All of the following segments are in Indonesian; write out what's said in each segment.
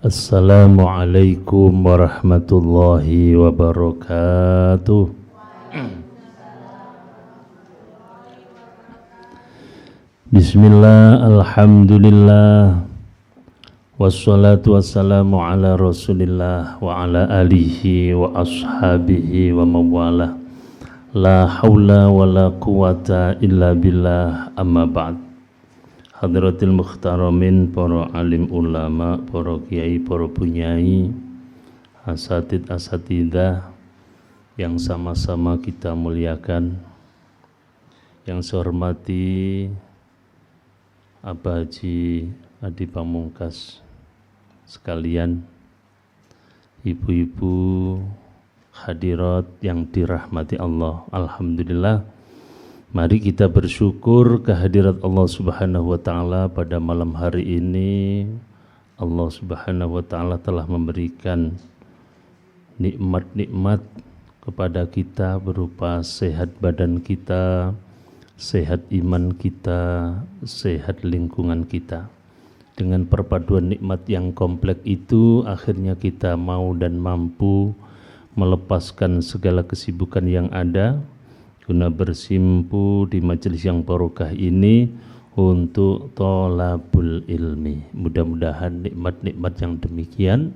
Assalamualaikum warahmatullahi wabarakatuh. Bismillah, alhamdulillah, wassalatu wassalamu ala rasulillah wa ala alihi wa ashabihi wa mawalah. La hawla wa la quwata illa billah, amma ba'd. Hadratil mukhtaramin, para alim ulama, para kiai, para bunyai, asatid asatidah yang sama-sama kita muliakan, yang saya hormati Abah Haji Adi Pamungkas sekalian, ibu-ibu hadirat yang dirahmati Allah. Alhamdulillah, mari kita bersyukur kehadirat Allah Subhanahu wa Ta'ala pada malam hari ini. Allah Subhanahu wa Ta'ala telah memberikan nikmat-nikmat kepada kita berupa sehat badan kita, sehat iman kita, sehat lingkungan kita. Dengan perpaduan nikmat yang kompleks itu, akhirnya kita mau dan mampu melepaskan segala kesibukan yang ada guna bersimpu di majelis yang barokah ini untuk thalabul ilmi. Mudah-mudahan nikmat-nikmat yang demikian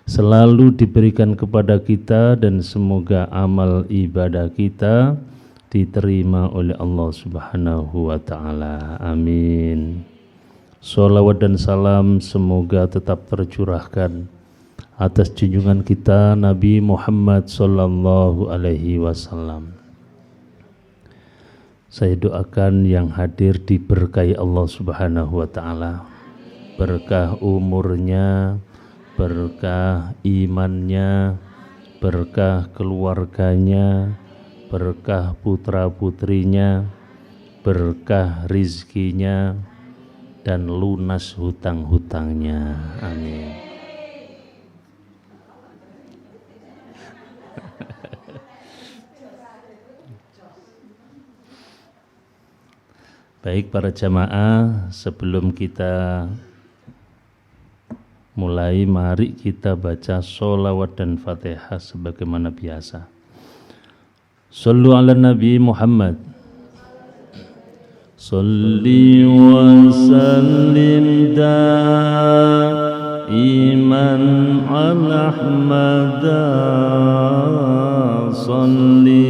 selalu diberikan kepada kita dan semoga amal ibadah kita diterima oleh Allah Subhanahu wa Ta'ala. Amin. Sholawat dan salam semoga tetap tercurahkan atas junjungan kita Nabi Muhammad sallallahu alaihi wasallam. Saya doakan yang hadir diberkahi Allah Subhanahu wa Ta'ala, berkah umurnya, berkah imannya, berkah keluarganya, berkah putra putrinya, berkah rizkinya, dan lunas hutang-hutangnya. Amin. Baik para jamaah, sebelum kita mulai, mari kita baca sholawat dan fatihah sebagaimana biasa. Sallu ala Nabi Muhammad. Salli wa sallim daiman ala Ahmada. Salli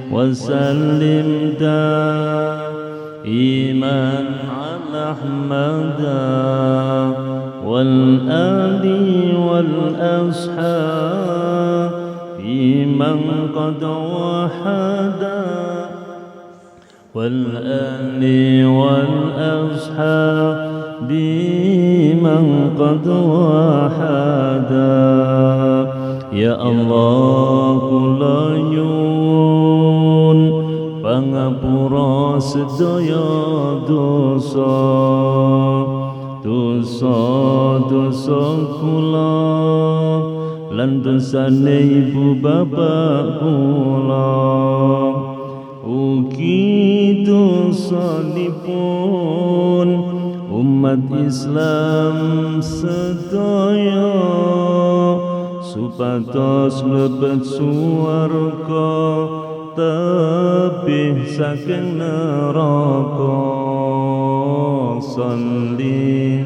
wa sallim إيمان على أحمد والآل والأصحاب من قد وحدا والآل والأصحاب من قد وحدا يا الله كل pangapura sedaya dosa kula lan dosane ibu bapak kula, ugi dosanipun umat Islam sedaya supados mlebet swarga tebih saking neraka. Salli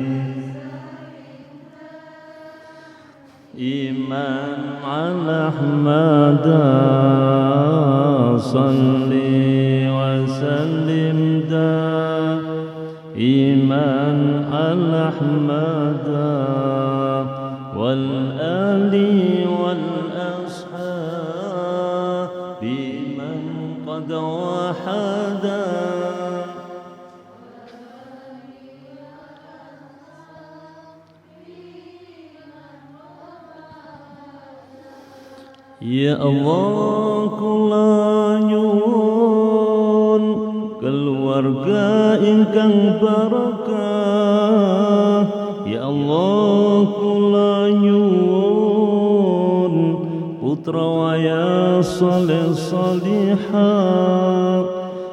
iman ala Ahmad. Salli wa sallim iman ala Ahmad wal ali wal ashab قد وحدا Ya Allah, kula nyuwun keluarga ingkang barokah. Ya Allah, kula nyuwun putra waya saleh salihah.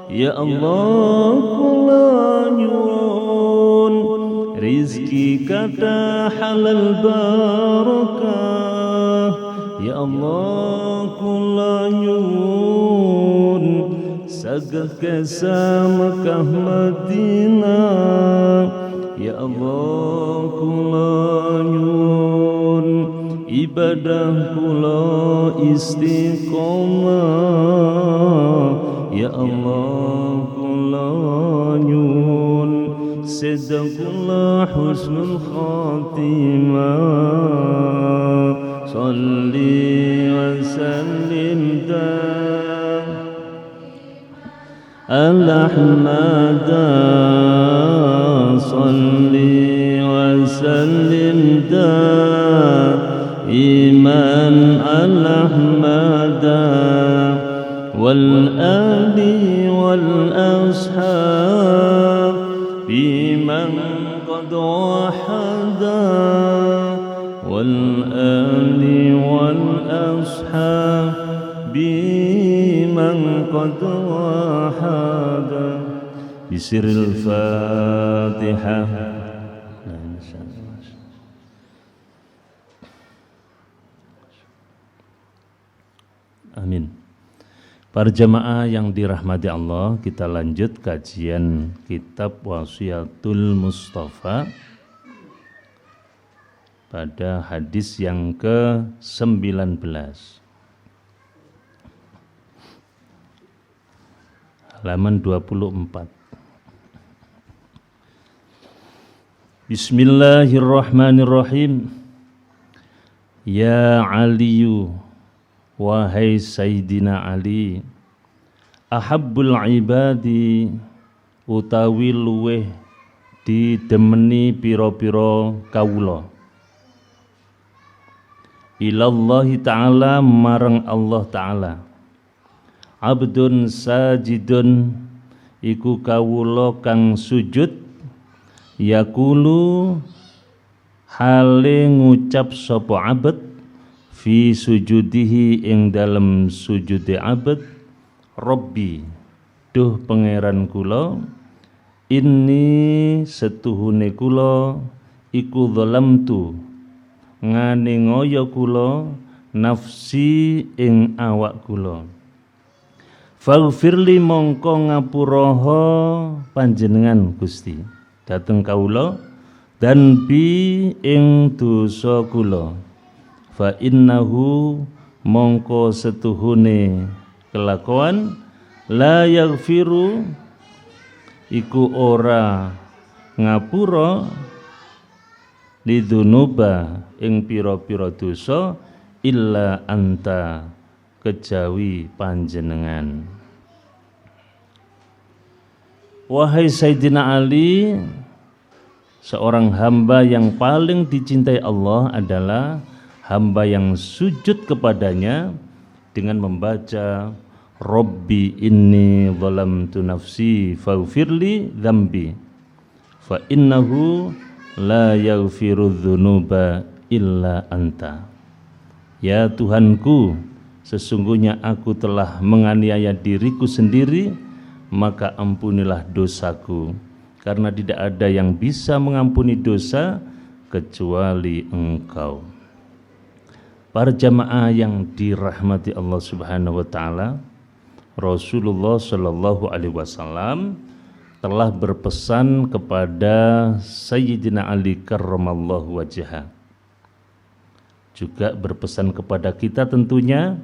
Ya Allah, kula nyuwun rizki kata halal barakah. Ya Allah kula nyuwun saged kesa Mekah Madinah. Ya Allah kula nyuwun ibadah kula istiqomah. Ya Allah kula nyuwun sedang kula husnul khatimah. Salli wa sallim ala Ahmad. Salli wa sallim iman ala Ahmad wal ali wal ashab biman qad wahada wal ali wal ashab biman qad wahada bisiril Fatihah. Amin. Para jamaah yang dirahmati Allah, kita lanjut kajian kitab Wasiyatul Mustafa pada hadis yang ke-19. Halaman 24. Bismillahirrahmanirrahim. Ya Aliyu, wahai Sayyidina Ali, ahabbul ibadi utawi luweh didemeni pira-pira kawula, ilallahi ta'ala marang Allah ta'ala, abdun sajidun iku kawula kang sujud, yakulu hale ngucap sapa abad fi sujudihi ing dalem sujude abad, Rabbi duh pangeran kula, inni setuhune kula iku zalamtu ngane ngoyo kula nafsi ing awak kula, faghfirli mongko ngapuraha panjenengan Gusti dateng kawula, dan bi ing dosa kula, fa innahu mongko setuhune kelakuan la yaghfiru iku ora ngapura lidzunuba ing pira-pira dosa illa anta kejawi panjenengan. Wahai Sayyidina Ali, seorang hamba yang paling dicintai Allah adalah hamba yang sujud kepadanya dengan membaca Rabbi inni zalamtu nafsi faghfirli dzambi fa innahu la yaghfiru dzunuba illa anta. Ya Tuhanku, sesungguhnya aku telah menganiaya diriku sendiri, maka ampunilah dosaku, karena tidak ada yang bisa mengampuni dosa kecuali Engkau. Para jamaah yang dirahmati Allah Subhanahu wa taala, Rasulullah Shallallahu alaihi wasallam telah berpesan kepada Sayyidina Ali karramallahu wajhah. Juga berpesan kepada kita tentunya,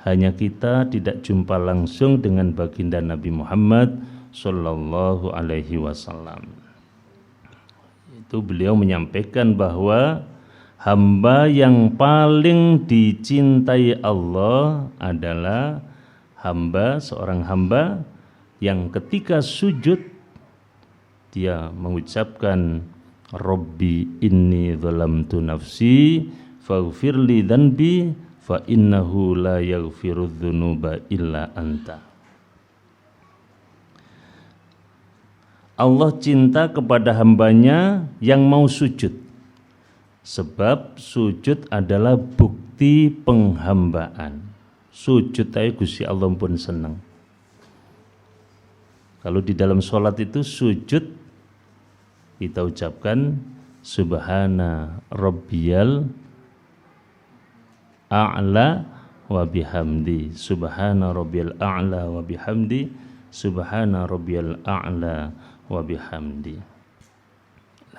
hanya kita tidak jumpa langsung dengan baginda Nabi Muhammad Shallallahu alaihi wasallam. Itu beliau menyampaikan bahwa hamba yang paling dicintai Allah adalah seorang hamba yang ketika sujud dia mengucapkan Rabbi inni zalamtu nafsi faghfirli dzanbi fa innahu la yaghfiru dzunuba illa anta. Allah cinta kepada hambanya yang mau sujud, sebab sujud adalah bukti penghambaan. Sujud aja Gusti Allah pun senang. Kalau di dalam sholat itu sujud kita ucapkan subhana rabbiyal a'la wa bihamdi, subhana rabbiyal a'la wa bihamdi, subhana rabbiyal a'la wa bihamdi.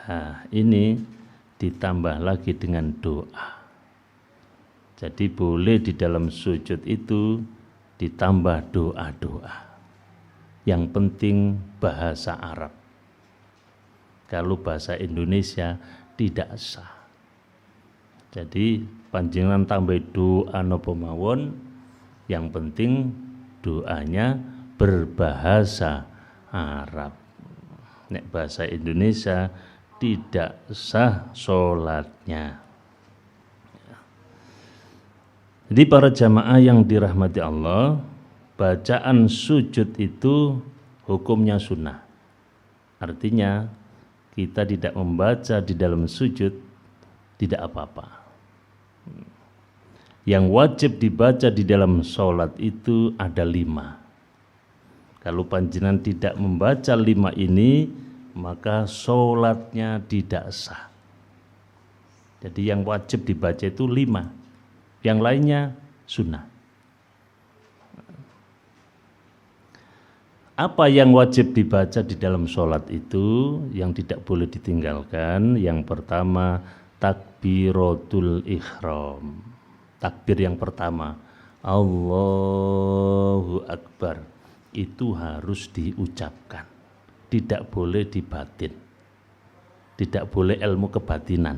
Nah, ini ditambah lagi dengan doa. Jadi boleh di dalam sujud itu ditambah doa-doa. Yang penting bahasa Arab. Kalau bahasa Indonesia tidak sah. Jadi panjenengan tambah doa napa mawon, yang penting doanya berbahasa Arab. Nek bahasa Indonesia tidak sah sholatnya. Jadi para jamaah yang dirahmati Allah, bacaan sujud itu hukumnya sunnah. Artinya kita tidak membaca di dalam sujud tidak apa-apa. Yang wajib dibaca di dalam sholat itu ada 5. Kalau panjenengan tidak membaca 5 ini, maka sholatnya tidak sah. Jadi yang wajib dibaca itu 5. Yang lainnya sunnah. Apa yang wajib dibaca di dalam sholat itu, yang tidak boleh ditinggalkan? Yang pertama, takbiratul ihram. Takbir yang pertama, Allahu Akbar, itu harus diucapkan. Tidak boleh dibatin. Tidak boleh ilmu kebatinan.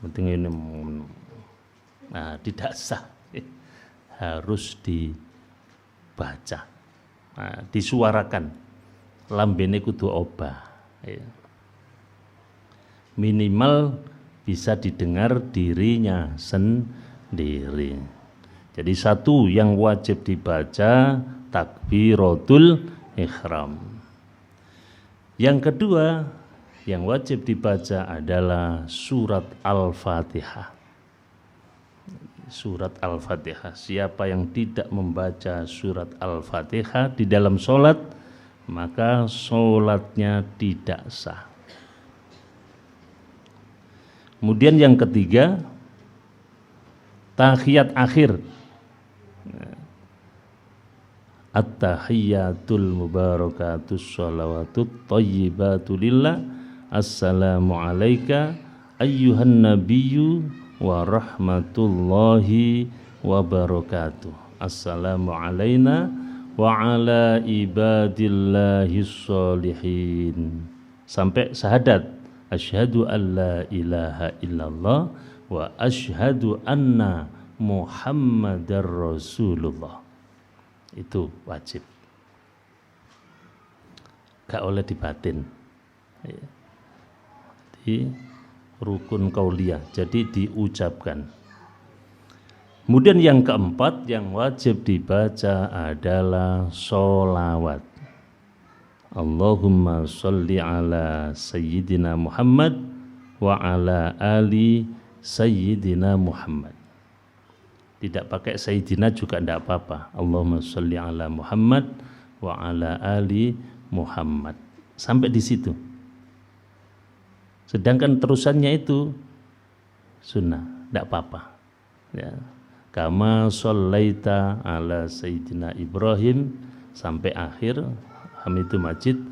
Penting ini, nah, tidak sah. Harus dibaca. Nah, disuarakan. Lambene kudu obah. Minimal bisa didengar dirinya sendiri. Jadi satu yang wajib dibaca takbiratul ihram. Yang kedua yang wajib dibaca adalah surat Al-Fatihah. Surat Al-Fatihah. Siapa yang tidak membaca surat Al-Fatihah di dalam sholat, maka sholatnya tidak sah. Kemudian yang ketiga, tahiyat akhir. At-tahiyyatul mubarakatus sholawatut thayyibatu lillah. Assalamu alayka ayyuhan nabiyyu wa rahmatullahi wa barakatuh. Assalamu alayna wa ala ibadillahis sholihin. Sampai syahadat. Asyhadu an la ilaha illallah wa asyhadu anna Muhammadar Rasulullah. Itu wajib. Gak oleh dibatin. Jadi rukun qauliyah, jadi diucapkan. Kemudian yang keempat yang wajib dibaca adalah sholawat. Allahumma sholli ala Sayyidina Muhammad wa ala ali Sayyidina Muhammad. Tidak pakai Sayyidina juga tidak apa-apa. Allahumma sholli ala Muhammad wa ala ali Muhammad. Sampai di situ. Sedangkan terusannya itu sunnah, tidak apa-apa. Ya. Kama shollaita ala Sayyidina Ibrahim sampai akhir Hamidul Majid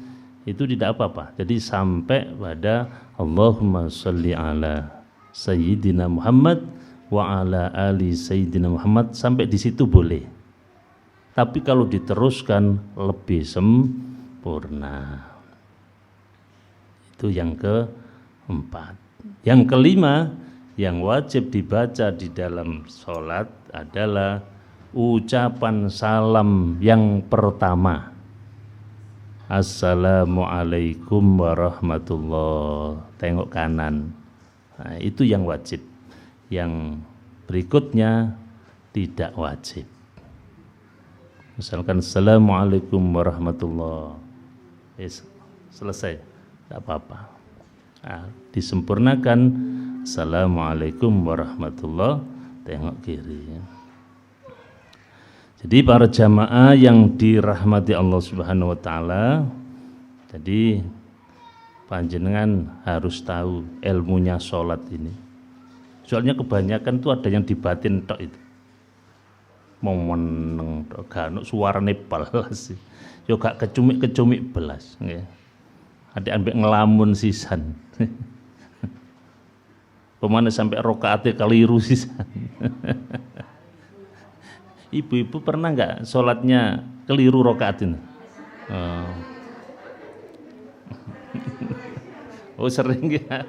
itu tidak apa-apa. Jadi sampai pada Allahumma sholli ala Sayyidina Muhammad wa ala ali Sayyidina Muhammad, sampai di situ boleh. Tapi kalau diteruskan lebih sempurna. Itu yang keempat. Yang kelima yang wajib dibaca di dalam sholat adalah ucapan salam yang pertama. Assalamualaikum warahmatullahi. Tengok kanan. Nah, itu yang wajib. Yang berikutnya tidak wajib. Misalkan Assalamualaikum warahmatullahi. Selesai. Tidak apa-apa. Nah, disempurnakan Assalamualaikum warahmatullahi. Tengok kiri. Jadi para jamaah yang dirahmati Allah Subhanahu wa taala, jadi panjenengan harus tahu ilmunya sholat ini. Soalnya kebanyakan tuh ada yang di batin tok itu. Mau meneng tok gak suarane belas. Yo gak kecumik-kecumik belas nggih. Ada ambek ngelamun sisan. Pemane sampai rokaate keliru sisan. Ibu-ibu pernah nggak sholatnya keliru rokaatin? Oh sering ya.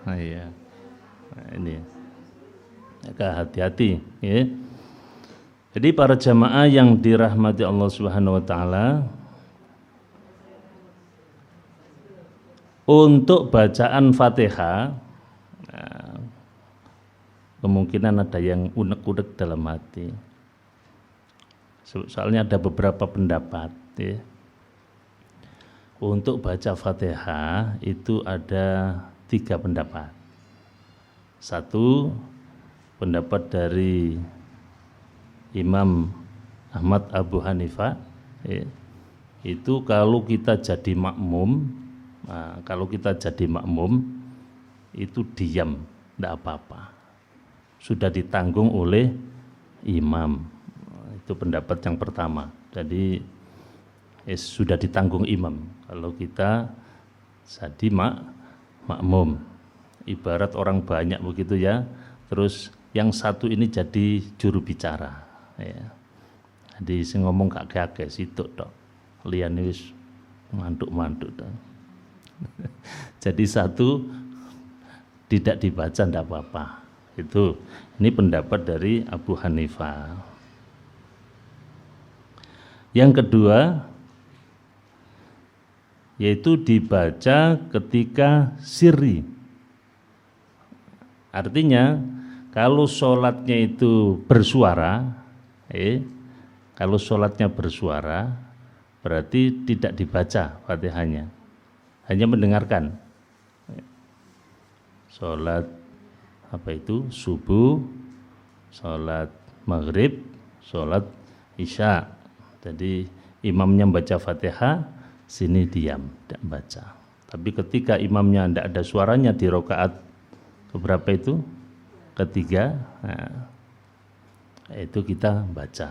Nah, iya. Nah, ini agak hati-hati ya. Jadi para jamaah yang dirahmati Allah Subhanahu wa taala, untuk bacaan Fatihah kemungkinan ada yang unek-unek dalam hati. Soalnya ada beberapa pendapat ya. Untuk baca Fatihah itu ada 3 pendapat. Satu pendapat dari Imam Ahmad Abu Hanifah ya, itu kalau kita jadi makmum, itu diam, tidak apa-apa, sudah ditanggung oleh imam. Itu pendapat yang pertama. Jadi sudah ditanggung imam kalau kita jadi makmum. Ibarat orang banyak begitu ya, terus yang satu ini jadi juru bicara ya. Jadi sing ngomong gak kakek situ tok, liyane wis mantuk-mantuk tok. Jadi satu tidak dibaca ndak apa-apa. Ini pendapat dari Abu Hanifah. Yang kedua yaitu dibaca ketika sirri. Artinya kalau sholatnya itu bersuara, kalau sholatnya bersuara berarti tidak dibaca Fatihahnya, hanya mendengarkan. Sholat subuh, sholat maghrib, sholat isya. Jadi imamnya baca Fatihah, sini diam, tidak baca. Tapi ketika imamnya tidak ada suaranya di rakaat keberapa itu? Ketiga, nah, itu kita baca.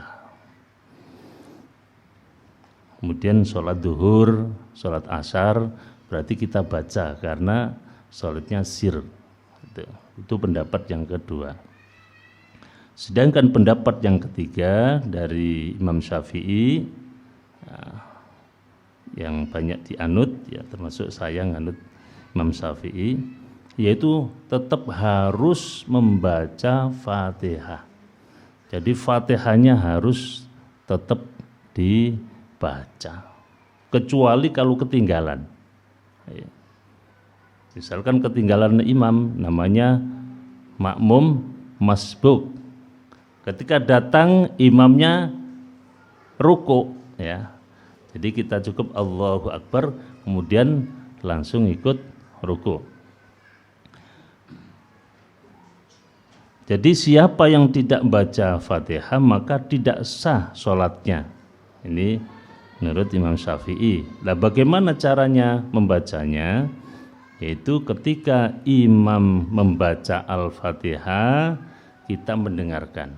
Kemudian sholat duhur, sholat asar, berarti kita baca karena sholatnya sir. Itu pendapat yang kedua. Sedangkan pendapat yang ketiga dari Imam Syafi'i yang banyak dianut, ya termasuk saya nganut Imam Syafi'i, yaitu tetap harus membaca Fatihah. Jadi Fatihahnya harus tetap dibaca, kecuali kalau ketinggalan. Misalkan ketinggalan imam, namanya makmum masbuk. Ketika datang imamnya ruku, ya. Jadi kita cukup Allahu Akbar, kemudian langsung ikut ruku. Jadi siapa yang tidak baca Fatihah maka tidak sah sholatnya. Ini menurut Imam Syafi'i. Nah, bagaimana caranya membacanya? Yaitu ketika imam membaca Al-Fatihah, kita mendengarkan.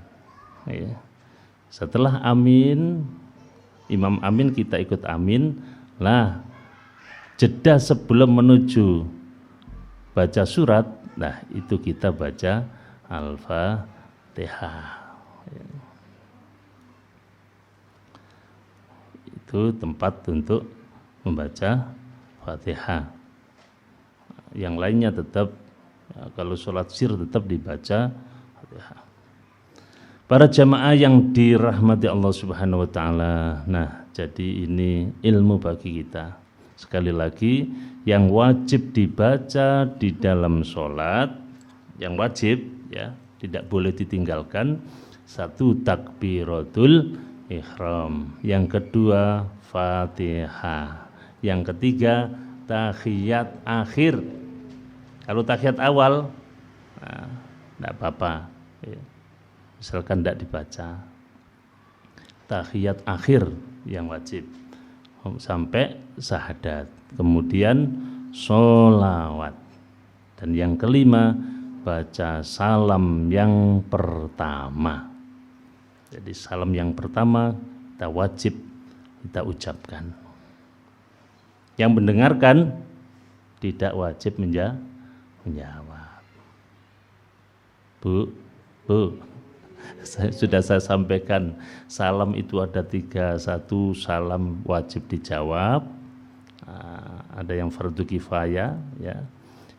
Ya. Setelah amin, imam amin, kita ikut amin. Lah, jeda sebelum menuju baca surat, nah itu kita baca Al-Fatihah. Ya. Itu tempat untuk membaca Fatihah. Yang lainnya tetap, ya, kalau sholat sir tetap dibaca Fatihah. Para jamaah yang dirahmati Allah Subhanahu wa taala. Nah, jadi ini ilmu bagi kita. Sekali lagi, yang wajib dibaca di dalam sholat, yang wajib ya, tidak boleh ditinggalkan. 1, takbiratul ihram. Yang kedua, Fatihah. Yang ketiga, tahiyat akhir. Kalau tahiyat awal, nah, tidak apa-apa. Misalkan tidak dibaca. Tahiyat akhir yang wajib sampai syahadat. Kemudian sholawat. Dan yang kelima, baca salam yang pertama. Jadi salam yang pertama kita wajib kita ucapkan. Yang mendengarkan tidak wajib menjawab. Bu, sudah saya sampaikan, salam itu ada 3. 1, salam wajib dijawab, ada yang fardu kifayah, ya.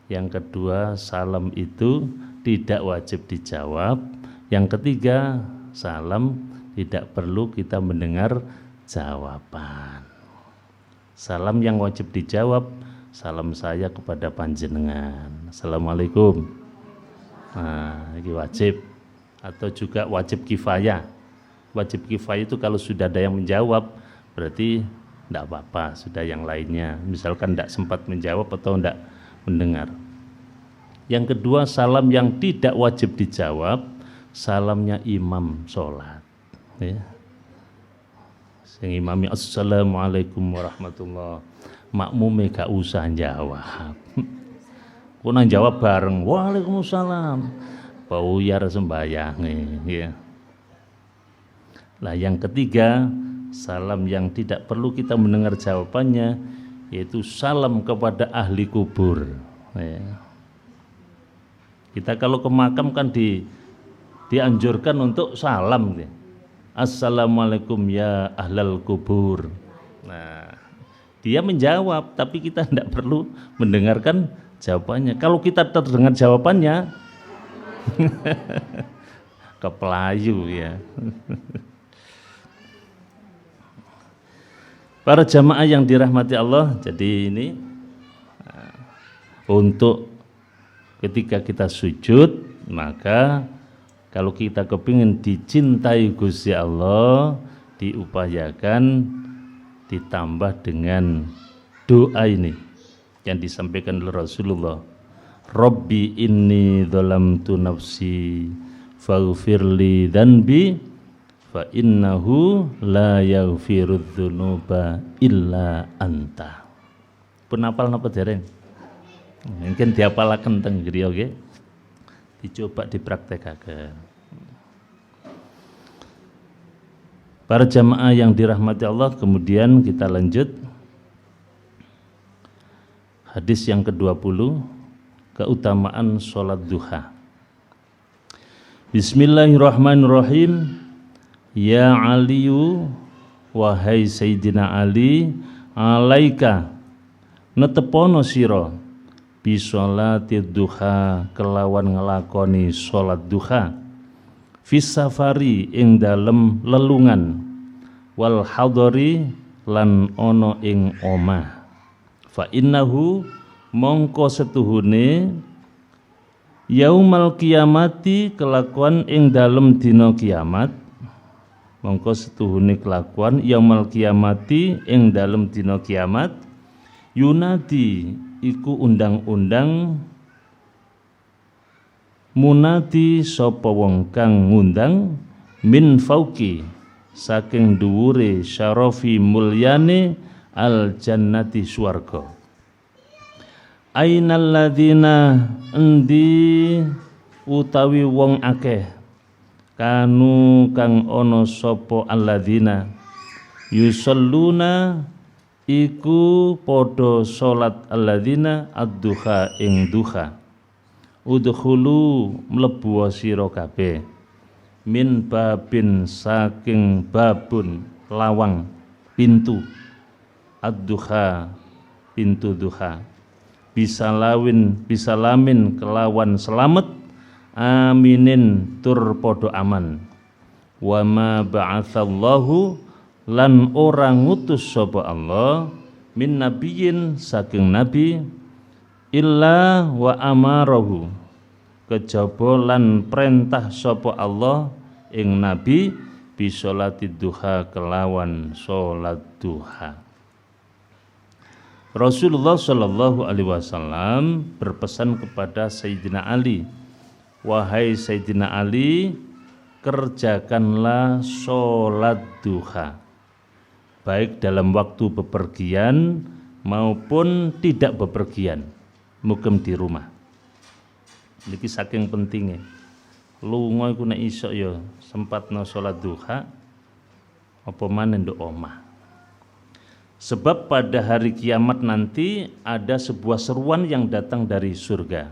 Yang kedua, salam itu tidak wajib dijawab. Yang ketiga, salam tidak perlu kita mendengar jawaban. Salam yang wajib dijawab, salam saya kepada panjenengan, assalamualaikum. Nah, ini wajib. Atau juga wajib kifayah. Wajib kifayah itu kalau sudah ada yang menjawab, berarti tidak apa-apa, sudah yang lainnya. Misalkan tidak sempat menjawab atau tidak mendengar. Yang kedua, salam yang tidak wajib dijawab, salamnya imam sholat. Ya. Sing imami assalamualaikum warahmatullah, makmume gak usah jawab. Kuna jawab bareng, waalaikumsalam. Bauyar sembahyang, ya. Nah, yang ketiga, salam yang tidak perlu kita mendengar jawabannya, yaitu salam kepada ahli kubur. Ya. Kita kalau ke makam kan dianjurkan untuk salam, ya. Assalamualaikum ya ahlal kubur. Nah, dia menjawab, tapi kita tidak perlu mendengarkan jawabannya. Kalau kita terdengar jawabannya, kepelayu, ya. Para jamaah yang dirahmati Allah, jadi ini untuk ketika kita sujud, maka kalau kita kepingin dicintai Gusti Allah, diupayakan ditambah dengan doa ini yang disampaikan oleh Rasulullah. Rabbi inni dzalamtu nafsi faghfirli dzanbi fa innahu la yaghfirudz dzunuba illa anta. Pun apal napa dereng? Mungkin diapalaken teng griya nggih. Dicoba dipraktekaken. Para jamaah yang dirahmati Allah, kemudian kita lanjut hadis yang ke-20, keutamaan sholat duha. Bismillahirrahmanirrahim. Ya Aliyu, wahai Sayyidina Ali, alaika netepono sira bi sholati duha kelawan ngelakoni sholat duha, fis safari ing dalem lelungan, wal hadari lan ono ing omah. Fa innahu mongko setuhune yaumal kiamati kelakuan ing dalem dina kiamat, mongko setuhune kelakuan yaumal kiamati ing dalem dina kiamat, yunadi iku undang-undang, munadi sapa wong kang ngundang, min fauqi saking dhuwure syarafi mulyane al jannati swarga. Ainal ladzina endi utawi wong akeh, kanu kang ana sapa alladzina yusalluna iku padha salat alladzina ad-duha ing duha. Udkhulu mlebu sira kabeh min babin saking babun lawang pintu, ad-duha pintu duha, bisalamin kelawan selamat, aminin tur podo aman. Wa ma ba'atsallahu lan orang ngutus sapa Allah min nabiyin saking nabi, illa wa amarahu kejaba lan perintah sapa Allah ing nabi bi sholatid duha kelawan sholat duha. Rasulullah Shallallahu Alaihi Wasallam berpesan kepada Sayyidina Ali, wahai Sayyidina Ali, kerjakanlah sholat duha, baik dalam waktu bepergian maupun tidak bepergian, mukim di rumah. Niki saking pentingnya. Lunga iku nek iso ya sempatno salat duha apa maneh nduk omah. Sebab pada hari kiamat nanti ada sebuah seruan yang datang dari surga.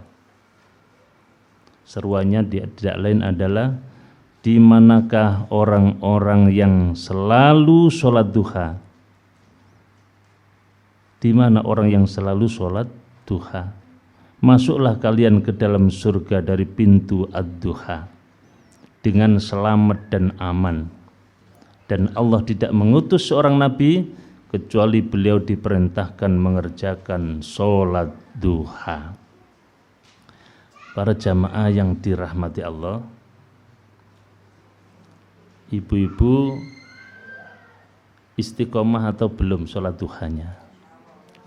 Seruannya tidak lain adalah di manakah orang-orang yang selalu sholat duha? Di mana orang yang selalu sholat duha? Masuklah kalian ke dalam surga dari pintu ad-duha dengan selamat dan aman. Dan Allah tidak mengutus seorang nabi kecuali beliau diperintahkan mengerjakan sholat duha. Para jamaah yang dirahmati Allah, ibu-ibu istiqomah atau belum sholat duhanya?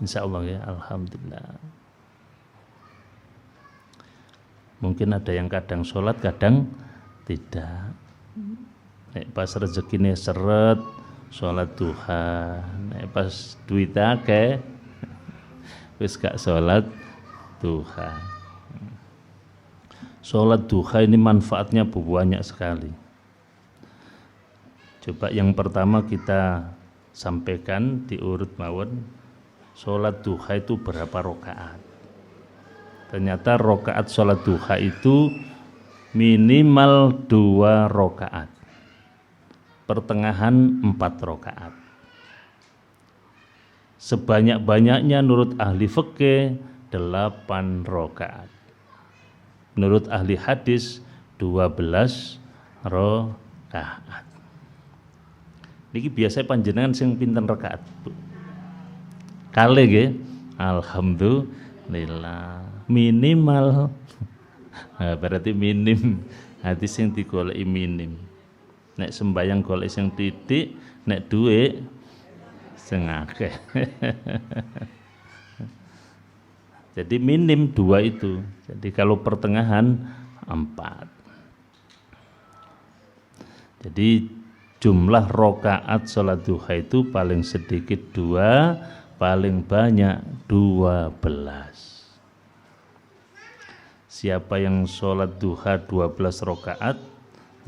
Insya Allah ya, alhamdulillah. Mungkin ada yang kadang sholat, kadang tidak. Nek pas rezekine seret, sholat duha. Nek pas duit akeh, wis gak sholat duha. Sholat duha ini manfaatnya banyak sekali. Coba yang pertama kita sampaikan diurut mawon. Sholat duha itu berapa rakaat? Ternyata rakaat sholat duha itu minimal 2 rakaat, pertengahan 4 rakaat. Sebanyak-banyaknya menurut ahli fikih 8 rakaat. Menurut ahli hadis 12 rakaat. Niki biasanya panjenengan sing pinten rakaat, Bu? Kali nggih. Alhamdulillah. Minimal. Nah, berarti minim. Hadis sing digoleki minim. Nek sembayang golek sing titik, nek duit sing akeh. Jadi minim 2 itu. Jadi kalau pertengahan 4. Jadi jumlah rakaat sholat duha itu paling sedikit 2, paling banyak 12. Siapa yang sholat duha 12 rakaat,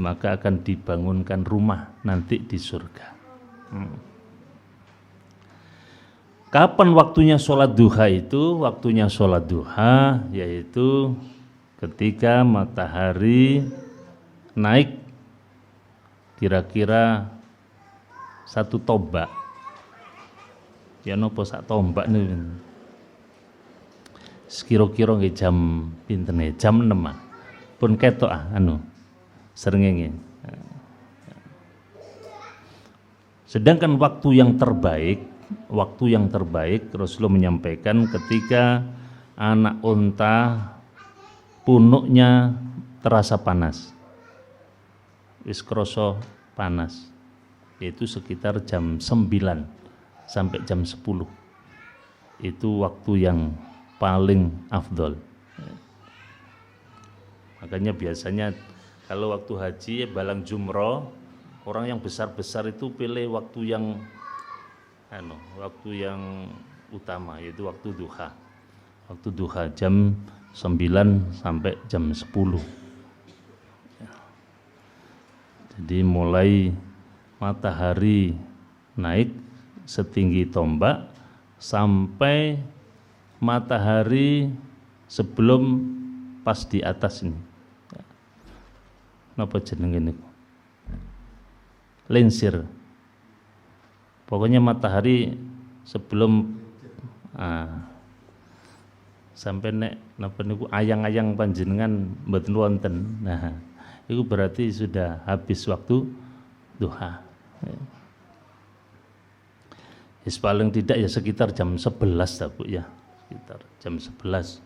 maka akan dibangunkan rumah nanti di surga. Kapan waktunya sholat duha itu? Waktunya sholat duha yaitu ketika matahari naik kira-kira 1 tombak. Ya nopo sak tombak nih. Sekira-kira nggih jam pinten ya? Jam 6 pun ketok srengenge. Sedangkan waktu yang terbaik Rasulullah menyampaikan ketika anak unta punuknya terasa panas. Wis krasa panas. Yaitu sekitar jam 9 sampai jam 10. Itu waktu yang paling afdol. Makanya biasanya kalau waktu haji balang jumroh, orang yang besar-besar itu pilih waktu yang utama, yaitu waktu duha. Waktu duha jam 9 sampai jam 10. Jadi mulai matahari naik setinggi tombak sampai matahari sebelum pas di atas ini. Napa jenenge niku? Linsir. Pokoknya matahari sebelum sampai nek napa niku ayang-ayang panjenengan mboten wonten. Nah, itu berarti sudah habis waktu duha. Paling tidak ya sekitar jam 11 lah Bu ya. Sekitar jam 11.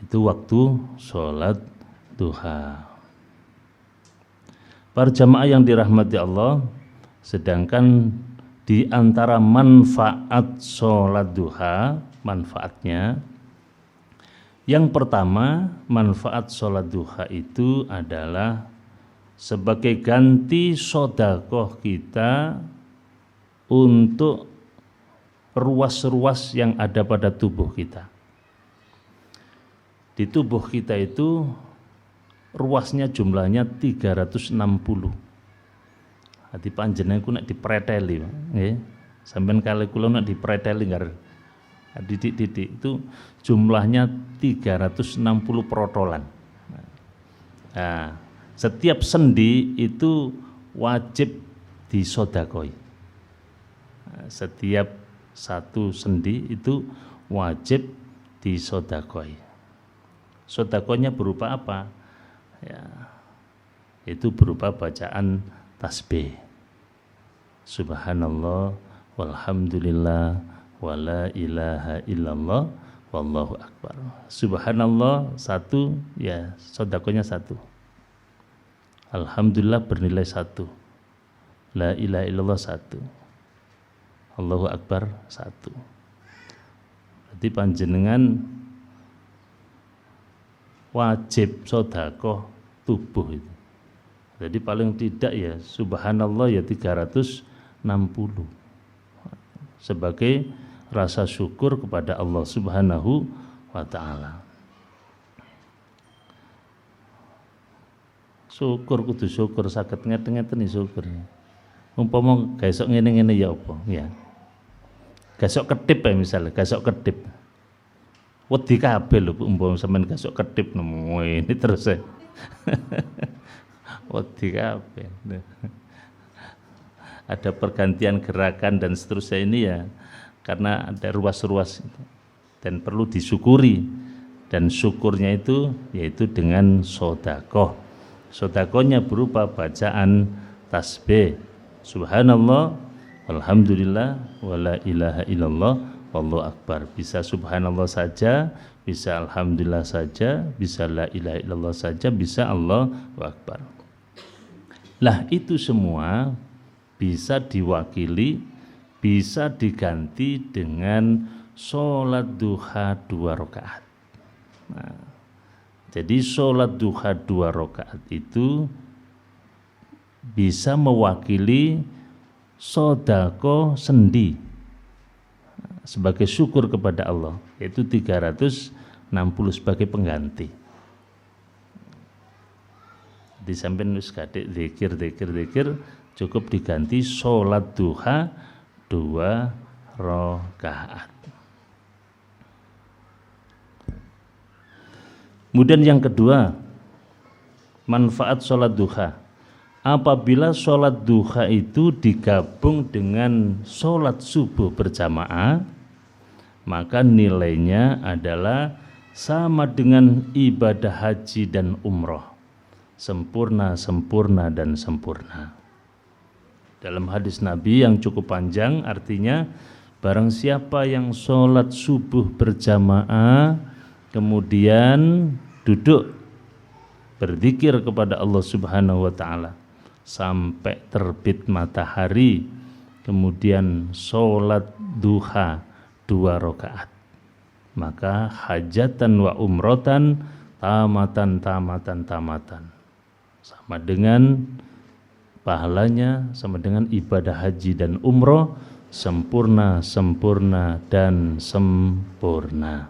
Itu waktu sholat duha. Para jamaah yang dirahmati Allah, sedangkan di antara manfaat sholat duha, manfaatnya yang pertama, manfaat sholat duha itu adalah sebagai ganti sedekah kita untuk ruas-ruas yang ada pada tubuh kita. Di tubuh kita itu ruasnya jumlahnya 360. Hati panjenengan ku nek dipreteli, nggih. Sampeyan kali kula nek dipreteli ngar didik-didik itu jumlahnya 360 protolan. Nah, setiap sendi itu wajib disodakoi. Setiap satu sendi itu wajib disodakoi. Sodakonya berupa apa? Ya, itu berupa bacaan tasbih. Subhanallah walhamdulillah wala ilaha illallah wallahu akbar. Subhanallah satu, ya sodakonya satu. Alhamdulillah bernilai satu. La ilaha illallah satu. Allahu akbar satu. Berarti panjenengan wajib sodakoh tubuh itu. Jadi paling tidak ya subhanallah ya 360 sebagai rasa syukur kepada Allah Subhanahu wa ta'ala. Syukur kudu syukur saged ngeten-ngeten syukur. Umpama gesok ngene-ngene ya apa ya. Gesok ketip ya misalnya, gesok ketip. Wedi kabeh lho umpama sampean gesok ketip nemu ini terus ya. Wedi kabeh. Ada pergantian gerakan dan seterusnya ini ya karena ada ruas-ruas itu. Dan perlu disyukuri, dan syukurnya itu yaitu dengan sodakoh. Sodakohnya berupa bacaan tasbih subhanallah walhamdulillah wala ilaha illallah wallahu akbar. Bisa subhanallah saja, bisa alhamdulillah saja, bisa la ilaha illallah saja, bisa Allahu akbar. Lah itu semua bisa diwakili, bisa diganti dengan sholat duha 2 rakaat. Nah, jadi sholat duha 2 rakaat itu bisa mewakili sodako sendi sebagai syukur kepada Allah, yaitu 360 sebagai pengganti. Di samping wis kadek zikir cukup diganti sholat duha 2 rakaat. Kemudian yang kedua, manfaat sholat duha. Apabila sholat duha itu digabung dengan sholat subuh berjamaah, maka nilainya adalah sama dengan ibadah haji dan umroh. Sempurna, sempurna, dan sempurna. Dalam hadis Nabi yang cukup panjang, artinya barang siapa yang sholat subuh berjamaah kemudian duduk berzikir kepada Allah Subhanahu wa ta'ala sampai terbit matahari, kemudian sholat duha 2 rakaat, maka hajatan wa umrotan tamatan, sama dengan pahalanya, sama dengan ibadah haji dan umroh, sempurna, sempurna, dan sempurna.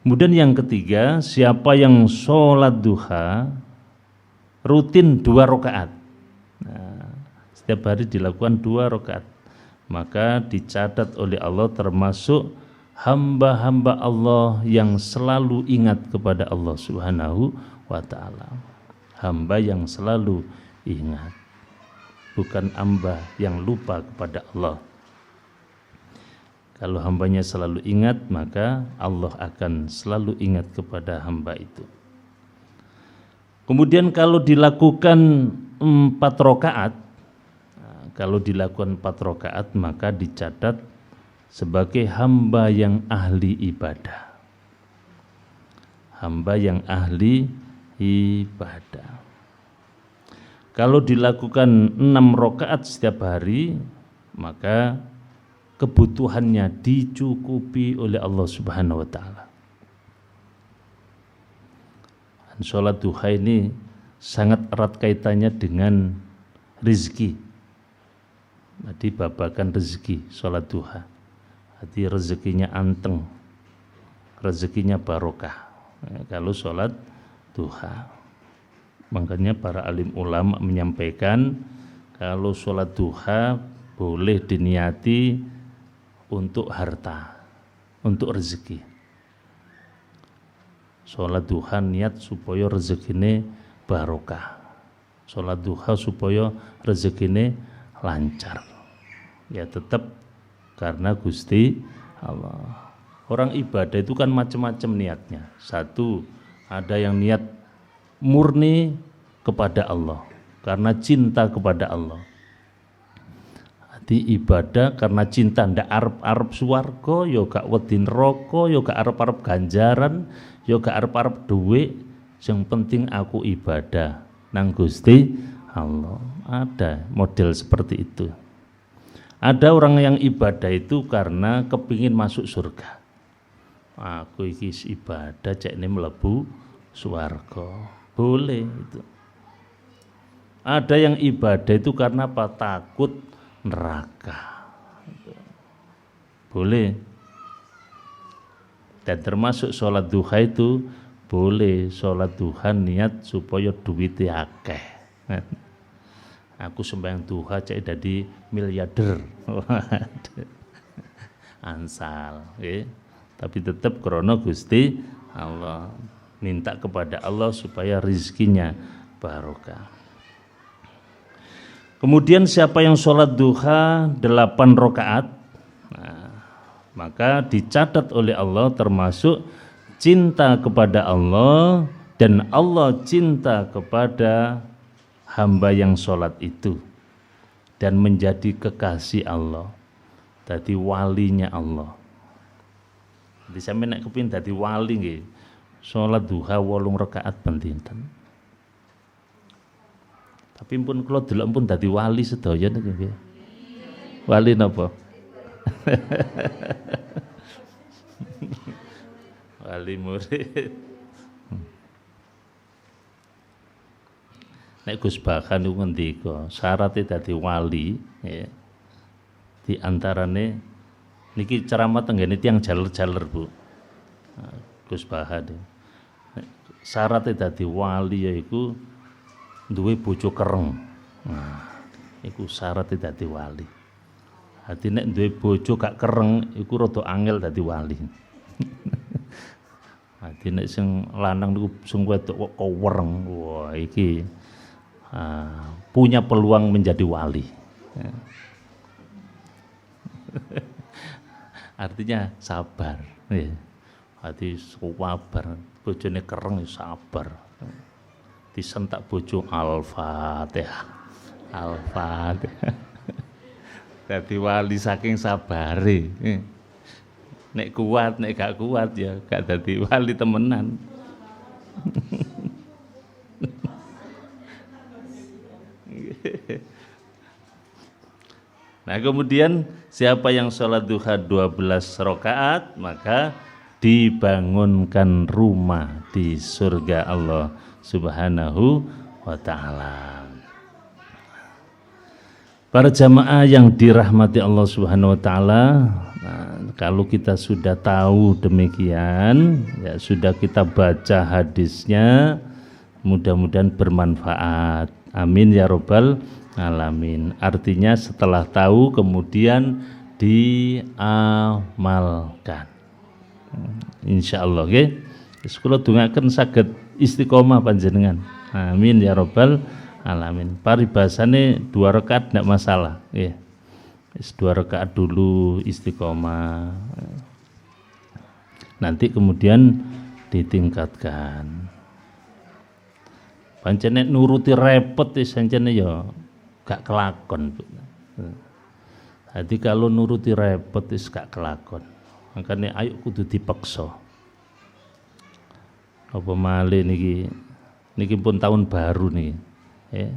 Kemudian yang ketiga, siapa yang sholat duha rutin 2 rakaat, nah, setiap hari dilakukan 2 rakaat, maka dicatat oleh Allah termasuk hamba-hamba Allah yang selalu ingat kepada Allah Subhanahu wa ta'ala. Hamba yang selalu ingat, bukan hamba yang lupa kepada Allah. Kalau hambanya selalu ingat, maka Allah akan selalu ingat kepada hamba itu. Kemudian kalau dilakukan 4 rakaat, maka dicatat sebagai hamba yang ahli ibadah. Hamba yang ahli ibadah. Kalau dilakukan 6 rakaat setiap hari, maka kebutuhannya dicukupi oleh Allah Subhanahu wa ta'ala. Sholat duha ini sangat erat kaitannya dengan rizki. Jadi babakan rezeki, sholat duha. Jadi rezekinya anteng, rezekinya barokah kalau sholat duha. Makanya para alim ulama menyampaikan kalau sholat duha boleh diniati untuk harta, untuk rezeki. Sholat duha niat supaya rezekine barokah. Sholat duha supaya rezekine lancar. Ya tetap karena Gusti Allah. Orang ibadah itu kan macam-macam niatnya. Satu, ada yang niat murni kepada Allah karena cinta kepada Allah. Jadi ibadah karena cinta, ndak arep-arep swarga, ya gak wedi neraka, ya gak arep-arep ganjaran, ya gak arep-arep dhuwit, yang penting aku ibadah nang Gusti Allah. Ada model seperti itu. Ada orang yang ibadah itu karena kepingin masuk surga. Aku iki ibadah cek ini mlebu swarga. Boleh itu. Ada yang ibadah itu karena apa? Takut neraka. Boleh. Dan termasuk sholat duha itu boleh. Sholat duha niat supaya duitnya akeh. Aku sembahyang duha cek jadi miliarder. Ansal, tapi tetap krono Gusti Allah, minta kepada Allah supaya rizkinya barokah. Kemudian siapa yang sholat duha 8 rakaat, maka dicatat oleh Allah termasuk cinta kepada Allah dan Allah cinta kepada hamba yang sholat itu dan menjadi kekasih Allah, jadi walinya Allah. Jadi sampe nek kepin dadi wali nggih, sholat duha 8 rakaat pentinten. Tapi pun kula delok pun dadi wali sedaya nggih. Wali napa? Wali murid. Nek Gus Bahan niku ngendika syaratnya dadi wali ya. Di antarane niki ceramah tenggene tiyang jaler-jaler Bu. Gus Bahan. Syaratnya dadi wali yaiku duwe bojo kereng. Nah, iku syaratnya dadi wali. Hati nek duwe bojo gak kereng iku rada angel dadi wali. Hati nek sing lanang niku sing wedok kok wereng, wah iki punya peluang menjadi wali. Artinya sabar. Hati sabar, bojone kereng sabar. Disentak bojo Al-Fatihah. Al-Fatihah. Dadi wali saking sabare. Nek kuat, nek gak kuat ya gak dadi wali temenan. Nah kemudian siapa yang sholat duha 12 rakaat maka dibangunkan rumah di surga Allah Subhanahu wa ta'ala. Para jamaah yang dirahmati Allah Subhanahu wa ta'ala, kalau kita sudah tahu demikian, ya sudah kita baca hadisnya, mudah-mudahan bermanfaat. Amin ya robbal alamin. Artinya setelah tahu kemudian diamalkan. Insyaallah nggih. Wis kula dongaken saged istiqomah panjenengan. Amin ya robbal alamin. Paribasane 2 rakaat ndak masalah nggih. Wis 2 rakaat dulu istiqomah. Nanti kemudian ditingkatkan. Pancene nuruti repot wis pancene ya gak kelakon. Jadi kalau nuruti repot wis gak kelakon. Makanya ayo kudu dipaksa. Apa malih niki pun tahun baru nih. Ya.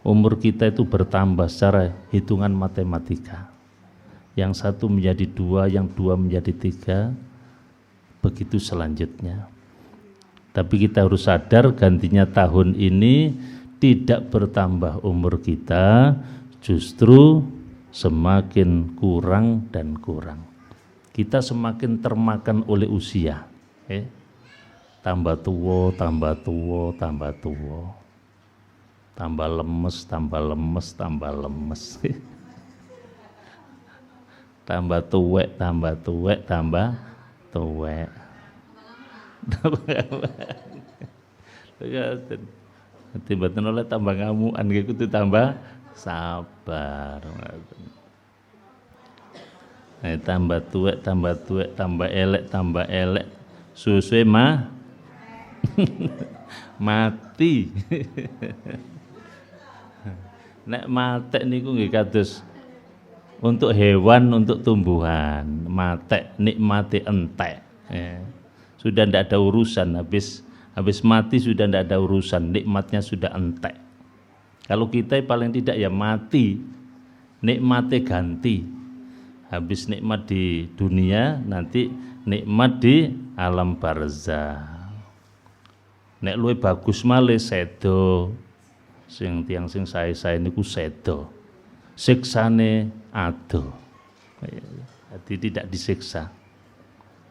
Umur kita itu bertambah secara hitungan matematika. Yang 1 menjadi 2, yang 2 menjadi 3, begitu selanjutnya. Tapi kita harus sadar gantinya tahun ini tidak bertambah umur kita, justru semakin kurang dan kurang. Kita semakin termakan oleh usia. Tambah tua, tambah tua, tambah tua. Tambah lemes, tambah lemes, tambah lemes. Tambah tuwek, tambah tuwek, tambah tuwek. Tiba-tiba oleh tambah ngamuan gitu tambah sabar. Tambah tuwek, tambah elek, suwe mah mati. Nek matek niku nggih kados untuk hewan, untuk tumbuhan. Matek nikmati entek. Sudah tidak ada urusan, habis mati sudah tidak ada urusan, nikmatnya sudah entek. Kalau kita paling tidak ya mati, nikmatnya ganti. Habis nikmat di dunia, nanti nikmat di alam barzah. Nek luwih bagus malih sedo. Sing tiang sing sae-sae niku sedo. Siksane ado. Jadi tidak disiksa.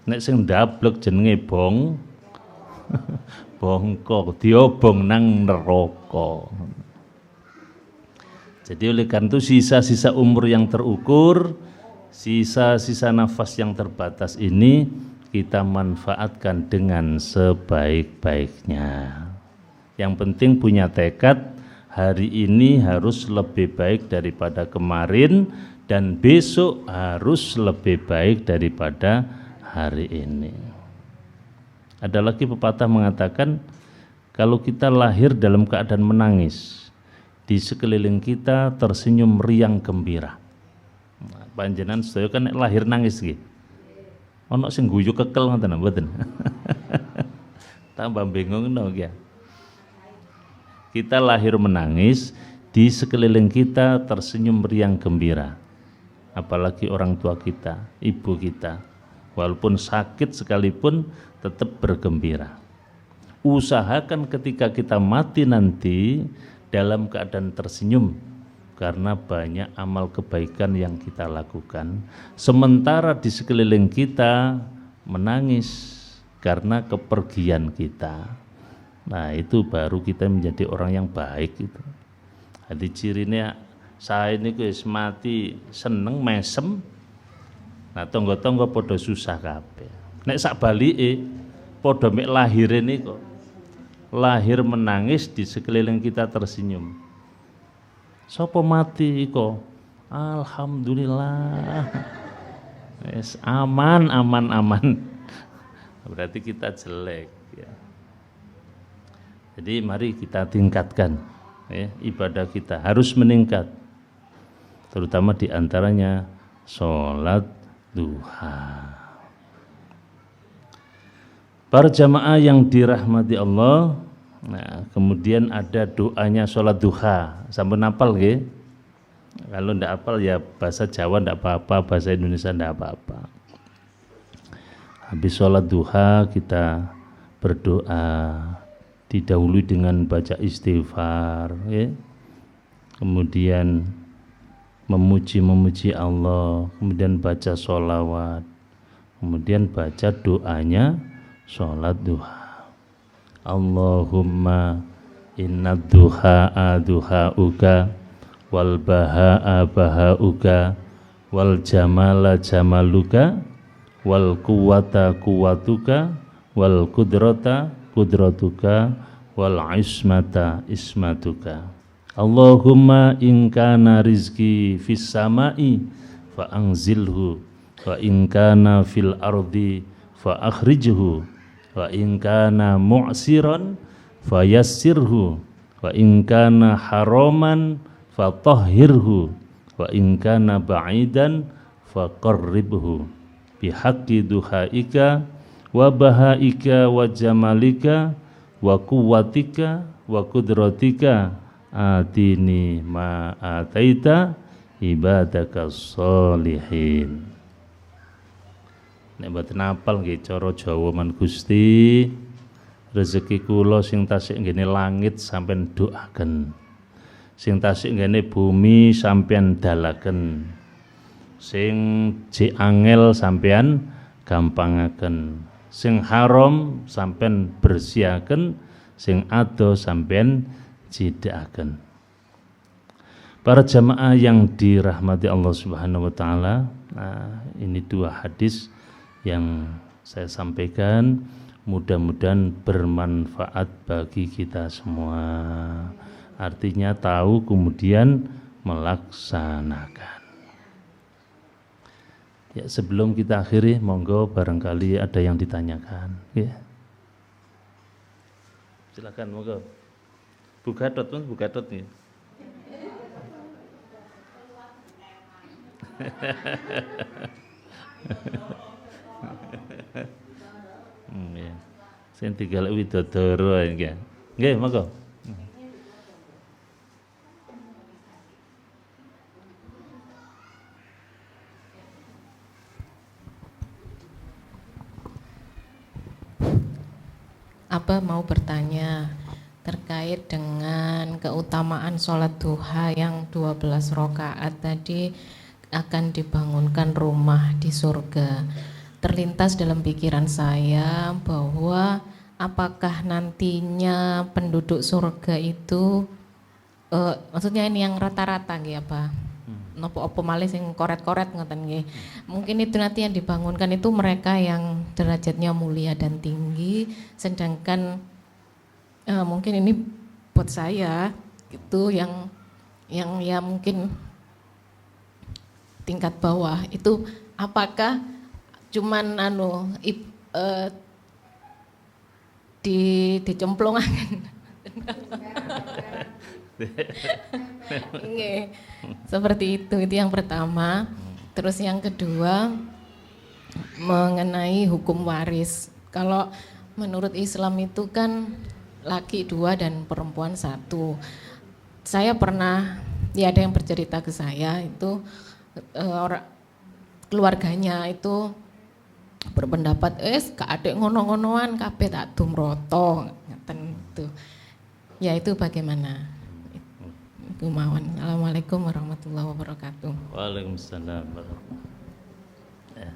Nek sing ndablek jenenge bongko, diobong nang neraka. Jadi oleh karena itu sisa-sisa umur yang terukur, sisa-sisa nafas yang terbatas ini kita manfaatkan dengan sebaik-baiknya. Yang penting punya tekad, hari ini harus lebih baik daripada kemarin dan besok harus lebih baik daripada hari ini. Ada lagi pepatah mengatakan, kalau kita lahir dalam keadaan menangis, di sekeliling kita tersenyum riang gembira. Panjenengan sedaya kan lahir nangis nggih. Ana sing guyu kekel ngoten mboten. Tambah bingung no ya. Kita lahir menangis, di sekeliling kita tersenyum riang gembira. Apalagi orang tua kita, ibu kita. Walaupun sakit sekalipun tetap bergembira. Usahakan ketika kita mati nanti dalam keadaan tersenyum, karena banyak amal kebaikan yang kita lakukan, sementara di sekeliling kita menangis karena kepergian kita. Nah itu baru kita menjadi orang yang baik itu. Jadi cirinya saya ini wis mati seneng mesem, nah tonggo-tonggo podo susah kabeh. Nek sak balike podo mek lahir ini kok lahir menangis, di sekeliling kita tersenyum. Sopo mati kok? Alhamdulillah. Yes, aman. Berarti kita jelek ya. Jadi mari kita tingkatkan ya, ibadah kita harus meningkat. Terutama di antaranya sholat duha. Para jamaah yang dirahmati Allah, nah, kemudian ada doanya sholat duha. Sampun hafal nggih? Kalau ndak hafal ya bahasa Jawa ndak apa-apa, bahasa Indonesia ndak apa-apa. Habis sholat duha kita berdoa, didahului dengan baca istighfar, ya. Kemudian memuji Allah, kemudian baca sholawat, kemudian baca doanya sholat duha. Allahumma inna duha'a duha'uka wal baha'a baha'uka wal jamala jamaluka wal quwata quwatuka wal kudrata kudratuka wal ismata ismatuka. Allahumma in kana rizki fis samai fa anzilhu wa in kana fil ardi fa akhrijhu wa in kana mu'siran fayassirhu wa in kana haraman fatahhirhu wa in kana ba'idan faqarribhu bihaqqi duhaika wa bahaika wa jamalika wa quwwatika wa qudratika atini ma ataita ibadaka sholihin. Nek mboten apal nggih cara Jawa man Gusti, rezeki kula sing tasik nggene langit sampean doaken, sing tasik nggene bumi sampean dalaken, sing angel sampean gampangaken, sing haram sampean bersihaken, sing ado sampean jidakaken. Para jamaah yang dirahmati Allah Subhanahu wa taala, nah, ini dua hadis yang saya sampaikan mudah-mudahan bermanfaat bagi kita semua. Artinya tahu kemudian melaksanakan. Ya, sebelum kita akhiri, monggo barangkali ada yang ditanyakan. Ya. Silakan, monggo. Buka dot nih. Ya. Sing tinggal widodoro nggih. Nggih, monggo. Apa mau bertanya terkait dengan keutamaan sholat duha yang 12 rakaat tadi akan dibangunkan rumah di surga. Terlintas dalam pikiran saya bahwa apakah nantinya penduduk surga itu maksudnya ini yang rata-rata nggih apa? Nopo-opo malih sing koret-koret ngoten nggih. Mungkin itu nanti yang dibangunkan itu mereka yang derajatnya mulia dan tinggi, sedangkan mungkin ini buat saya itu yang ya mungkin tingkat bawah itu apakah cuman dicemplungaken. Nggih. Seperti itu yang pertama. Terus yang kedua mengenai hukum waris. Kalau menurut Islam itu kan laki 2 dan perempuan 1. Saya pernah ada yang bercerita ke saya itu keluarganya itu berpendapat gak adek ngono-ngonoan kabeh tak dumroto ngeten itu. Ya itu bagaimana? Itu mawon. Assalamualaikum warahmatullahi wabarakatuh. Waalaikumsalam. Ya.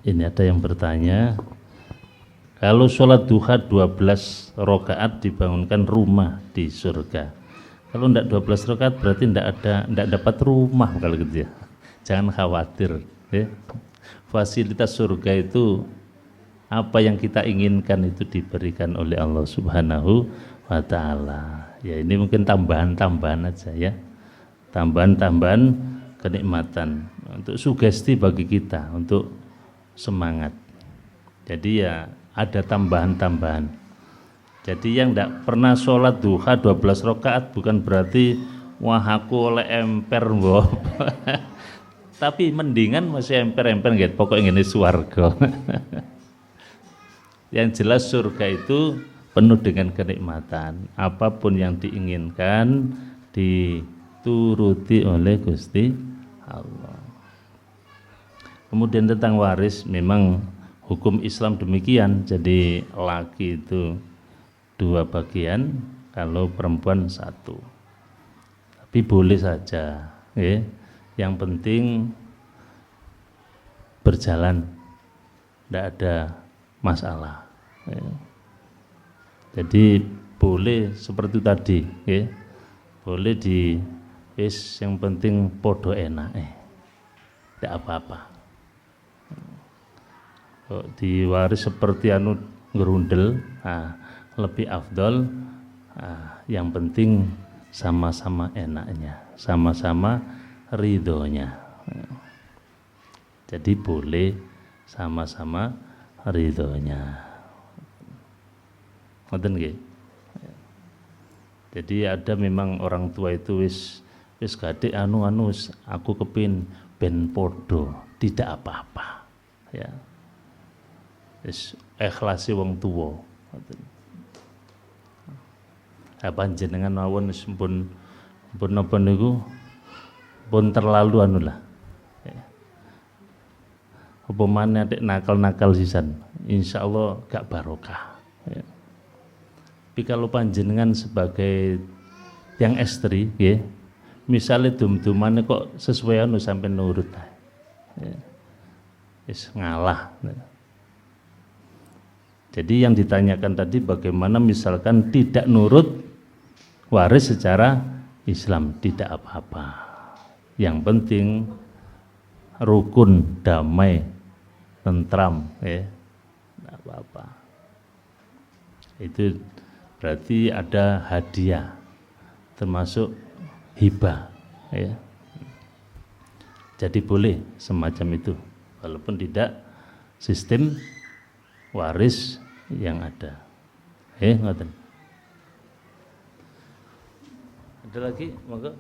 Ini ada yang bertanya, kalau sholat duha 12 rakaat dibangunkan rumah di surga. Kalau enggak 12 rakaat berarti enggak dapat rumah kalau gitu ya. Jangan khawatir ya. Fasilitas surga itu apa yang kita inginkan itu diberikan oleh Allah Subhanahu wa taala. Ya ini mungkin tambahan-tambahan aja ya. Tambahan-tambahan kenikmatan untuk sugesti bagi kita untuk semangat. Jadi ya ada tambahan-tambahan. Jadi yang tidak pernah sholat duha 12 rakaat bukan berarti wah aku oleh emper mbok. Tapi mendingan masih emper-emper gitu, pokoknya ini swarga. Yang jelas surga itu penuh dengan kenikmatan. Apapun yang diinginkan dituruti oleh Gusti Allah. Kemudian tentang waris, memang hukum Islam demikian. Jadi laki itu 2 bagian, kalau perempuan 1. Tapi boleh saja, ya. Yang penting berjalan, tidak ada masalah. Ya. Jadi boleh seperti tadi, ya. Boleh yang penting podo enak, tidak apa-apa. Kok diwaris seperti ngerundel, lebih afdol, yang penting sama-sama enaknya, sama-sama ridhonya. Jadi boleh sama-sama ridhonya. Ngoten nggih. Jadi ada memang orang tua itu wis gadek aku kepin ben podo, tidak apa-apa. Ya. Wis ikhlasi wong tuwa. Panjenengan mawon pun napa niku pun terlalu lah. Apa maneh nakal-nakal sisan, insyaallah gak barokah. Ya. Tapi kalau panjenengan sebagai yang estri, ya, misalnya dum-dumane kok sesuai anu sampai nurut, ya, ngalah. Jadi yang ditanyakan tadi bagaimana misalkan tidak nurut waris secara Islam, tidak apa-apa. Yang penting rukun, damai, tentram, ya, tidak apa-apa. Itu berarti ada hadiah, termasuk hibah, ya. Jadi boleh semacam itu, walaupun tidak sistem waris yang ada. Ngoten. Ada lagi, monggo.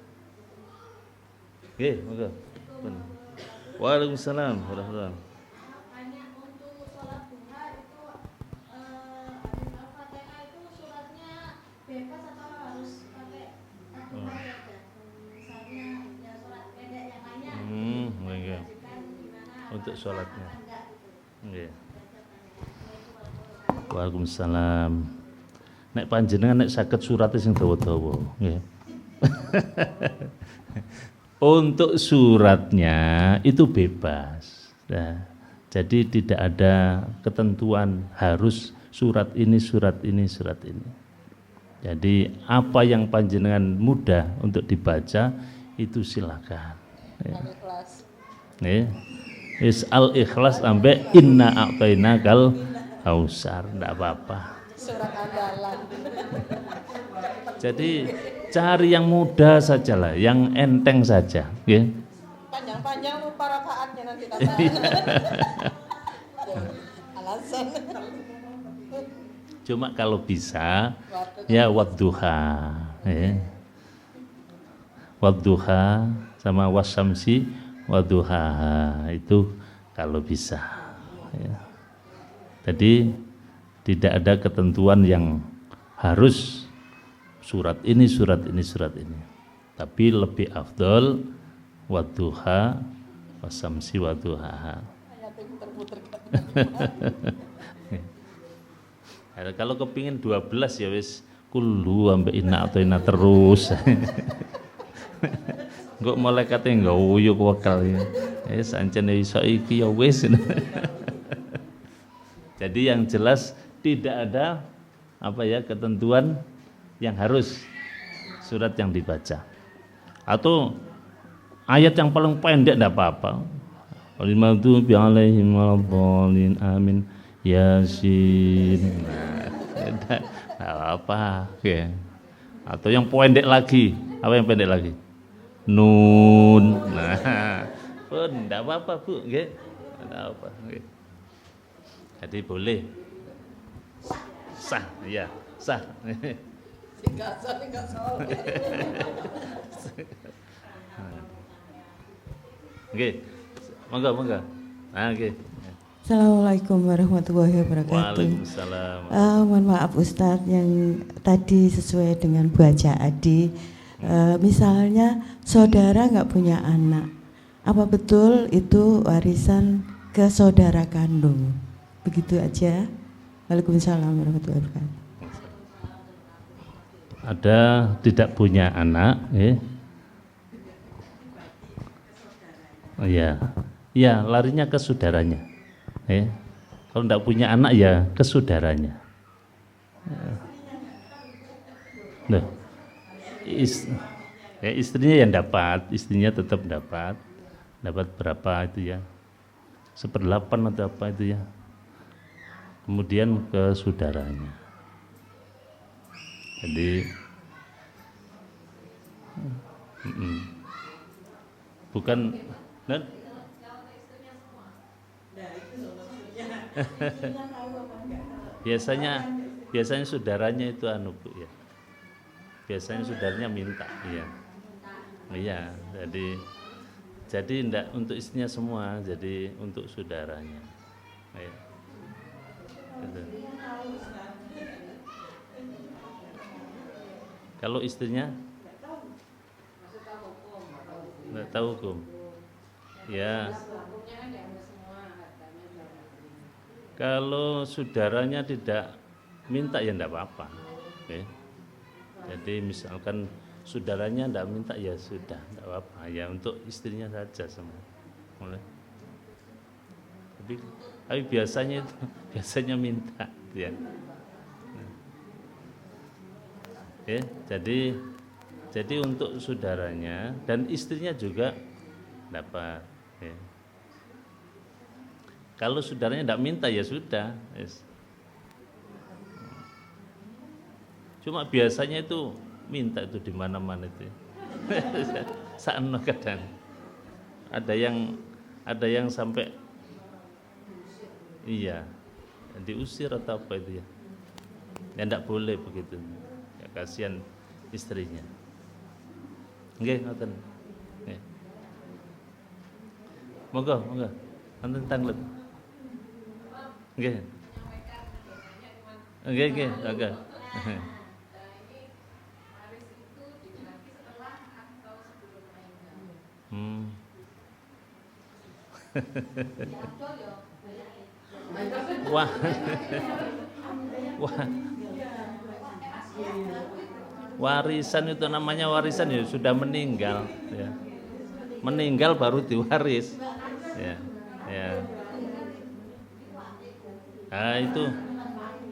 Monggo. Waalaikumsalam warahmatullahi wabarakatuh. Hanya untuk sholat duha itu Al-Fatihah itu suratnya bebas atau harus pakai Al-Fatihah saja? Misalnya ya sholat pendek yang lainnya. Untuk sholatnya. Waalaikumsalam. Nek panjenengan nek saged surate sing dawa-dawa, nggih. Untuk suratnya itu bebas. Nah, jadi tidak ada ketentuan harus surat ini, surat ini, surat ini. Jadi apa yang panjenengan mudah untuk dibaca itu silakan. Is al-ikhlas sampai inna a'tainakal kausar, enggak apa-apa. Surat andalan. Jadi cari yang mudah sajalah, yang enteng saja, ya. Panjang-panjang lupa rakaatnya nanti kata. Alasan. Cuma kalau bisa ya wadduha, ya. Wadduha sama wasyamsi wadduha itu kalau bisa, ya. Jadi tidak ada ketentuan yang harus surat ini, surat ini, surat ini. Tapi lebih afdol wadduha wasamsi wadduha. Kalau kepingin 12 ya wis kullu sampai inna atau inna terus. Kok malaikate enggak uyuk wakal ya. Sancene iso iki ya wis. Jadi yang jelas tidak ada ketentuan yang harus surat yang dibaca. Atau ayat yang paling pendek tidak apa-apa. Al-maghdubi alaihim waladhdallin amin yasin. Tidak apa-apa. Okay. Atau yang pendek lagi. Apa yang pendek lagi? Nun. Nah, pun tidak apa-apa, Bu. Okay. Tidak apa. Okay. Jadi boleh. Sah, ya, sah. Enggak salah. Oke. Monggo. Nah, oke. Assalamualaikum warahmatullahi wabarakatuh. Waalaikumsalam. Mohon maaf Ustadz, yang tadi sesuai dengan Bu Haja Adi, misalnya saudara nggak punya anak, apa betul itu warisan ke saudara kandung? Begitu aja. Waalaikumsalam warahmatullahi wabarakatuh. Ada tidak punya anak, Oh ya, ya larinya ke saudaranya. Kalau tidak punya anak ya ke saudaranya. Nah, istrinya yang dapat, istrinya tetap dapat berapa itu ya, 1/8 atau apa itu ya. Kemudian ke saudaranya. Jadi bukan biasanya saudaranya itu Bu ya. Biasanya saudaranya minta, iya. Iya, jadi enggak untuk istrinya semua, jadi untuk saudaranya. Iya. Gitu. Kalau istrinya nggak tahu hukum, ya. Kalau saudaranya tidak minta ya enggak apa-apa. Oke. Jadi misalkan saudaranya tidak minta ya sudah, tidak apa-apa ya, untuk istrinya saja semua. Boleh. Tapi biasanya itu biasanya minta ya. Oke, jadi untuk saudaranya dan istrinya juga dapat ya. Kalau saudaranya tidak minta ya sudah yes. Cuma biasanya itu minta itu di mana-mana itu. Sakno kadang. Ada yang sampai iya diusir atau apa itu ya. Ya enggak boleh begitu. Ya kasihan istrinya. Nggih, ngoten. Nggih. Monggo. Wonten tanglet. Nggih. Nggih. Wah. Warisan itu namanya warisan ya sudah meninggal ya. Meninggal baru diwaris. Ya. Nah,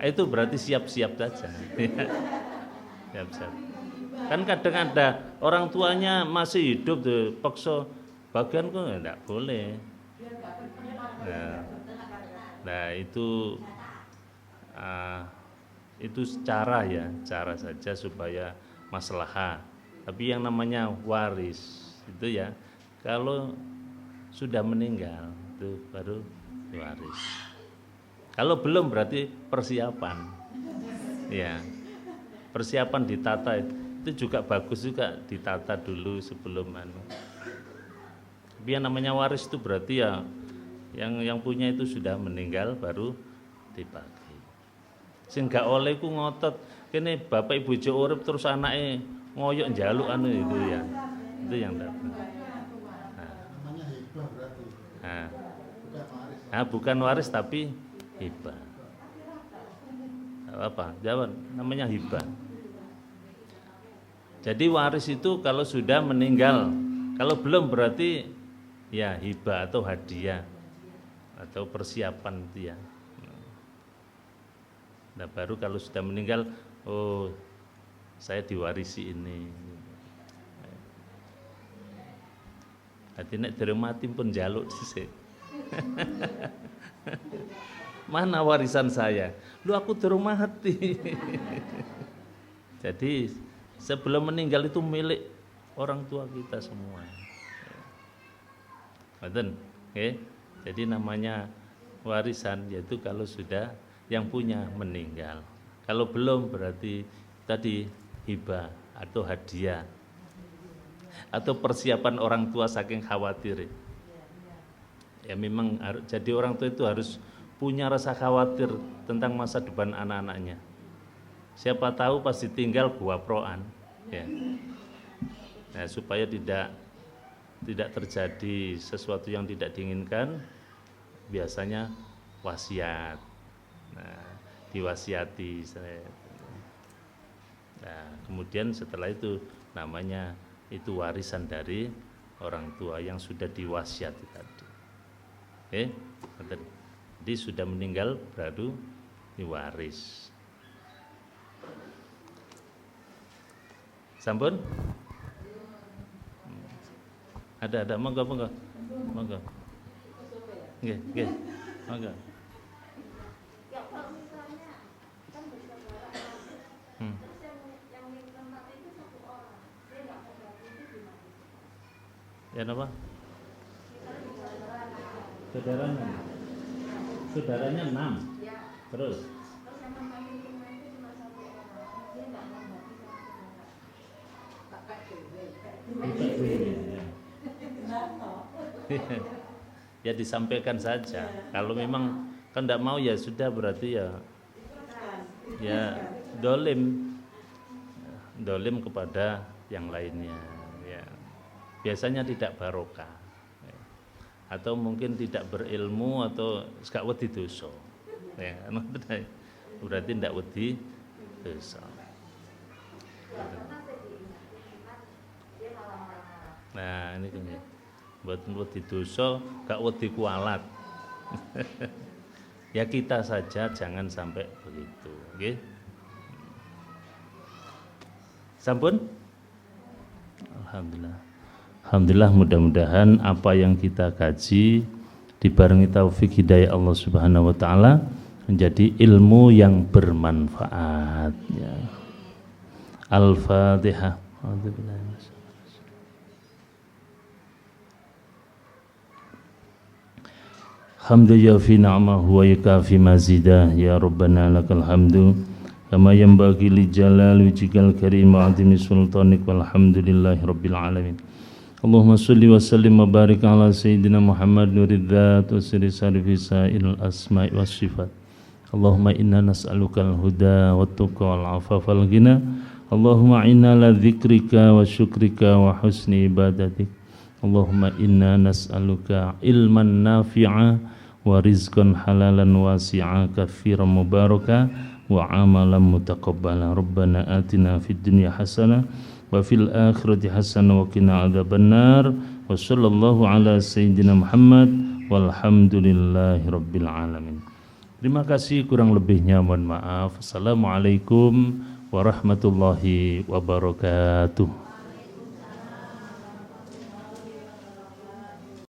itu berarti siap-siap saja. Siap-siap. Kan kadang ada orang tuanya masih hidup tuh, paksa bagian kok enggak boleh. Nah itu cara saja supaya maslahah. Tapi yang namanya waris itu ya kalau sudah meninggal itu baru waris. Kalau belum berarti persiapan. Ya. Persiapan ditata itu juga bagus juga ditata dulu sebelum Tapi yang namanya waris itu berarti ya yang punya itu sudah meninggal baru dibagi. Sing gak oleh ku ngotot kene bapak ibu jo urip terus anake ngoyok njaluk itu ya. Itu yang dapat. Bukan waris tapi hibah. Apa? Jawab, namanya hibah. Jadi waris itu kalau sudah meninggal, kalau belum berarti ya hibah atau hadiah atau persiapan itu ya. Nah baru kalau sudah meninggal, oh saya diwarisi ini. Hati nek dereng mati pun njaluk dhisik. Mana warisan saya? Lu aku dereng mati. Jadi sebelum meninggal itu milik orang tua kita semua. Betul? Okay? Jadi namanya warisan yaitu kalau sudah yang punya meninggal. Kalau belum berarti tadi hibah atau hadiah atau persiapan orang tua saking khawatir. Ya memang jadi orang tua itu harus punya rasa khawatir tentang masa depan anak-anaknya. Siapa tahu pas ditinggal guaproan, ya. Nah, supaya tidak terjadi sesuatu yang tidak diinginkan, biasanya wasiat. Nah, diwasiati. Nah, kemudian setelah itu namanya itu warisan dari orang tua yang sudah diwasiati tadi. Jadi sudah meninggal baru diwaris. Sampun? Ada monggo. Nggih. Monggo. Ya kalau misalnya kan bersama orang, terus yang tempat itu satu orang, dia nggak mau bagi itu gimana? Ya apa? Saudaranya 6. Ya. Terus Yang tempat itu cuma satu orang, dia nggak mau bagi ya disampaikan saja. Kalau memang kan tidak mau ya sudah berarti ya dolim kepada yang lainnya. Ya. Biasanya tidak barokah. Ya. Atau mungkin tidak berilmu atau gak wedi dosa. Ya, berarti tidak wedi dosa. Nah, ini kan ya. Buat dosa, gak wedi kualat. Ya kita saja jangan sampai begitu, oke? Sampun? Alhamdulillah. Alhamdulillah, mudah-mudahan apa yang kita kaji dibarengi taufik hidayah Allah Subhanahu wa taala menjadi ilmu yang bermanfaat ya. Al-Fatihah. Hamdu yafi ni'amahu wa yakafi mazidah ya Rabbana lakal hamdu kama yanbaghi li jalali wajhikal karim wa 'azimi sultanik walhamdulillahi rabbil alamin. Allahumma salli wa sallim wa barik ala sayyidina Muhammad nurid dzat wa sirri sarifi sa'il asma'i was sifat. Allahumma inna nas'aluka al-huda wat tuqa wal 'afafa wal ghina. Allahumma inna la dzikrika wa syukrika wa husni ibadatik. Allahumma inna nas'aluka ilman nafi'a wa rizqan halalan wasi'a katsiran mubaraka wa amalan mutaqabbala. Rabbana atina fid dunya hasanah wa fil akhirati hasanah wa qina adzabannar. Wa sallallahu ala sayyidina Muhammad walhamdulillahi rabbil alamin. Terima kasih, kurang lebihnya mohon maaf. Assalamualaikum warahmatullahi wabarakatuh.